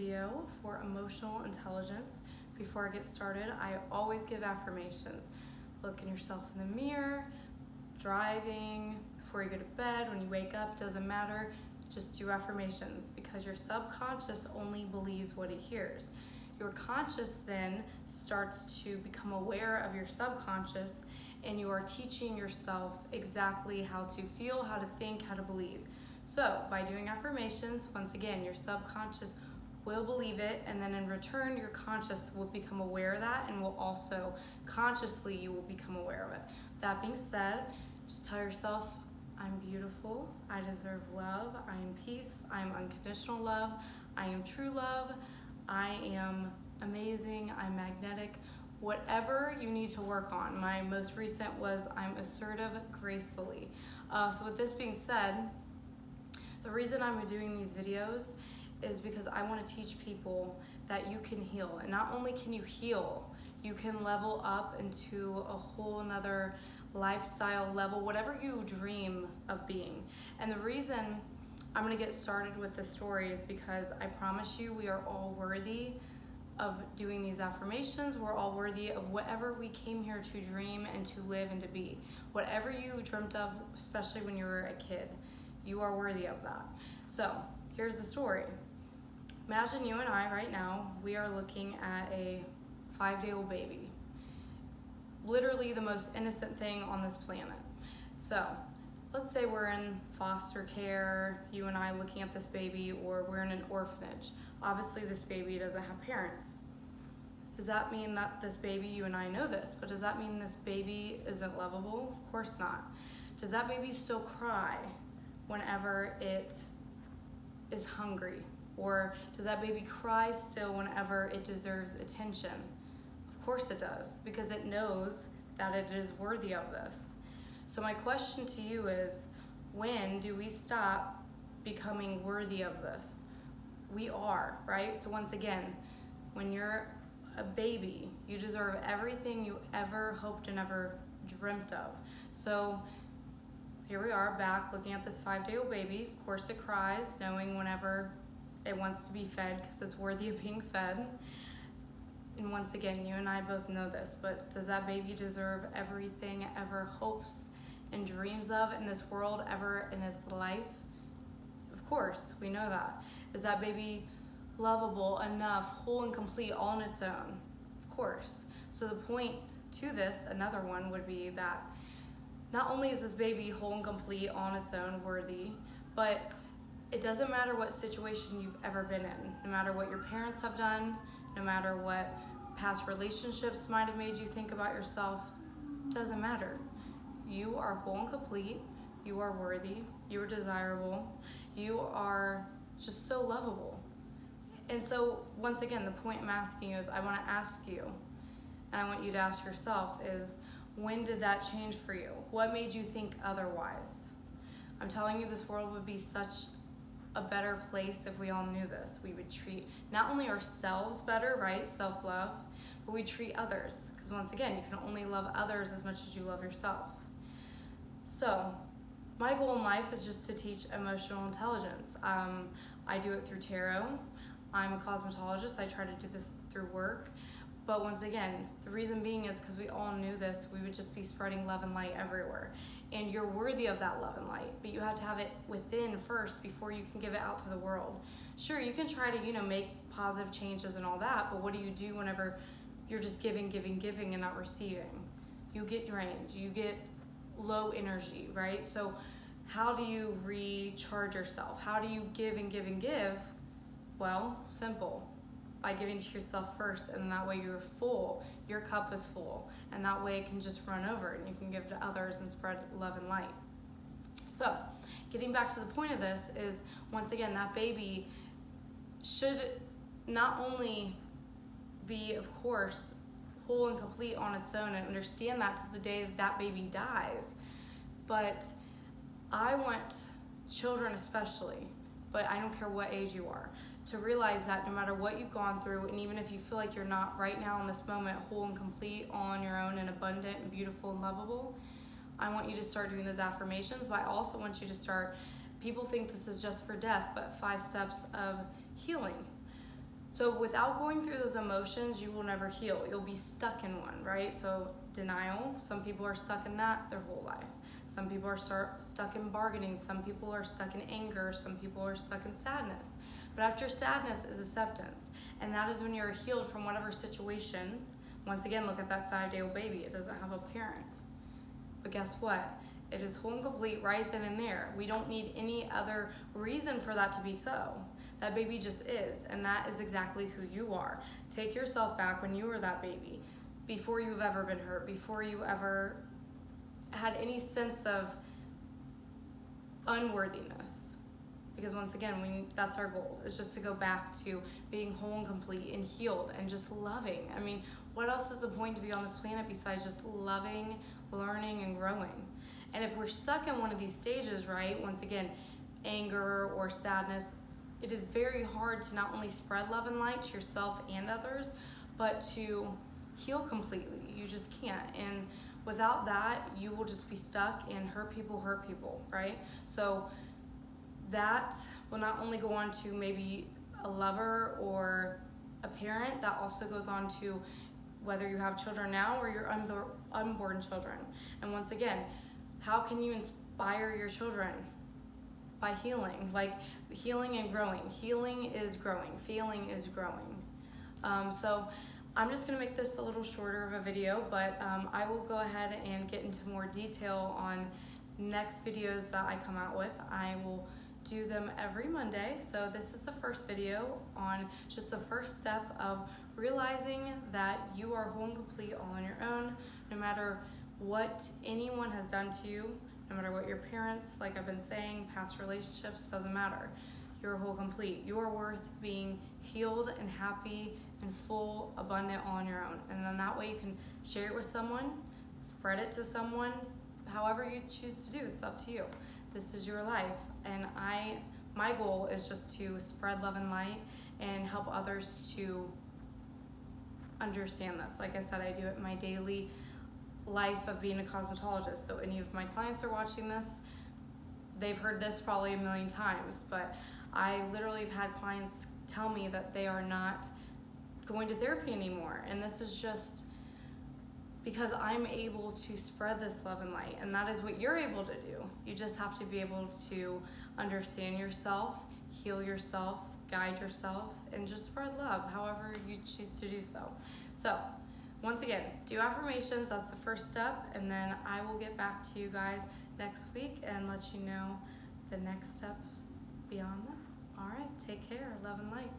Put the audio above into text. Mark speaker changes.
Speaker 1: video for emotional intelligence. Before I get started, I always give affirmations. Looking yourself in the mirror, driving, before you go to bed, when you wake up, doesn't matter. Just do affirmations because your subconscious only believes what it hears. Your conscious then starts to become aware of your subconscious, and you are teaching yourself exactly how to feel, how to think, how to believe. So by doing affirmations, once again, your subconscious will believe it, and then in return, your conscious will become aware of that, and will also consciously, you will become aware of it. That being said, just tell yourself, I'm beautiful, I deserve love, I am peace, I am unconditional love, I am true love, I am amazing, I'm magnetic. Whatever you need to work on. My most recent was I'm assertive gracefully. So with this being said, the reason I'm doing these videos is because I want to teach people that you can heal. And not only can you heal, you can level up into a whole nother lifestyle level, whatever you dream of being. And the reason I'm going to get started with this story is because I promise you we are all worthy of doing these affirmations. We're all worthy of whatever we came here to dream and to live and to be. Whatever you dreamt of, especially when you were a kid, you are worthy of that. So here's the story. Imagine you and I right now, we are looking at a 5-day-old baby. Literally the most innocent thing on this planet. So let's say we're in foster care, you and I looking at this baby, or we're in an orphanage. Obviously this baby doesn't have parents. Does that mean that this baby, you and I know this, but does that mean this baby isn't lovable? Of course not. Does that baby still cry whenever it is hungry? Or does that baby cry still whenever it deserves attention? Of course it does, because it knows that it is worthy of this. So my question to you is, when do we stop becoming worthy of this? We are, right? So once again, when you're a baby, you deserve everything you ever hoped and ever dreamt of. So here we are back looking at this 5-day-old baby. Of course it cries, knowing whenever it wants to be fed because it's worthy of being fed. And once again, you and I both know this, but does that baby deserve everything it ever hopes and dreams of in this world ever in its life? Of course, we know that. Is that baby lovable enough, whole and complete, all on its own? Of course. So the point to this, another one, would be that not only is this baby whole and complete on its own, worthy, but it doesn't matter what situation you've ever been in, no matter what your parents have done, no matter what past relationships might have made you think about yourself, doesn't matter. You are whole and complete, you are worthy, you are desirable, you are just so lovable. And so once again, the point I'm asking you is, I want to ask you, and I want you to ask yourself is, when did that change for you? What made you think otherwise? I'm telling you, this world would be such a better place if we all knew this. We would treat not only ourselves better, right? Self-love, but we treat others. Because once again, you can only love others as much as you love yourself. So my goal in life is just to teach emotional intelligence. I do it through tarot. I'm a cosmetologist. I try to do this through work. But once again, the reason being is because we all knew this, we would just be spreading love and light everywhere. And you're worthy of that love and light, but you have to have it within first before you can give it out to the world. Sure, you can try to, make positive changes and all that, but what do you do whenever you're just giving and not receiving? You get drained, you get low energy, right? So how do you recharge yourself? How do you give and give? Well, simple. By giving to yourself first, and that way you're full, your cup is full, and that way it can just run over and you can give to others and spread love and light. So getting back to the point of this is, once again, that baby should not only be, of course, whole and complete on its own and understand that to the day that baby dies, but I want children especially, but I don't care what age you are, to realize that no matter what you've gone through, and even if you feel like you're not right now in this moment whole and complete on your own and abundant and beautiful and lovable, I want you to start doing those affirmations, but I also want you to start, people think this is just for death, but 5 steps of healing. So without going through those emotions, you will never heal. You'll be stuck in one, right? So denial, some people are stuck in that their whole life. Some people are stuck in bargaining. Some people are stuck in anger. Some people are stuck in sadness. But after sadness is acceptance. And that is when you're healed from whatever situation. Once again, look at that 5-day-old baby. It doesn't have a parent. But guess what? It is whole and complete right then and there. We don't need any other reason for that to be so. That baby just is, and that is exactly who you are. Take yourself back when you were that baby, before you've ever been hurt, before you ever had any sense of unworthiness. Because once again, that's our goal, is just to go back to being whole and complete and healed and just loving. I mean, what else is the point to be on this planet besides just loving, learning, and growing? And if we're stuck in one of these stages, right, once again, anger or sadness, it is very hard to not only spread love and light to yourself and others, but to heal completely. You just can't. And without that, you will just be stuck and hurt people, right? So that will not only go on to maybe a lover or a parent, that also goes on to whether you have children now or your unborn children. And once again, how can you inspire your children? By healing, like healing and growing. Healing is growing, feeling is growing. So I'm just gonna make this a little shorter of a video, but I will go ahead and get into more detail on next videos that I come out with. I will do them every Monday. So this is the first video on just the first step of realizing that you are whole and complete all on your own, no matter what anyone has done to you. No matter what your parents, like I've been saying, past relationships, doesn't matter. You're whole complete. You are worth being healed and happy and full, abundant all on your own. And then that way you can share it with someone, spread it to someone, however you choose to do. It's up to you. This is your life. And my goal is just to spread love and light and help others to understand this. Like I said, I do it in my daily life of being a cosmetologist. So any of my clients are watching this, they've heard this probably a million times, but I literally have had clients tell me that they are not going to therapy anymore. And this is just because I'm able to spread this love and light, and that is what you're able to do. You just have to be able to understand yourself, heal yourself, guide yourself, and just spread love however you choose to do so. So once again, do affirmations, that's the first step, and then I will get back to you guys next week and let you know the next steps beyond that. All right, take care, love and light.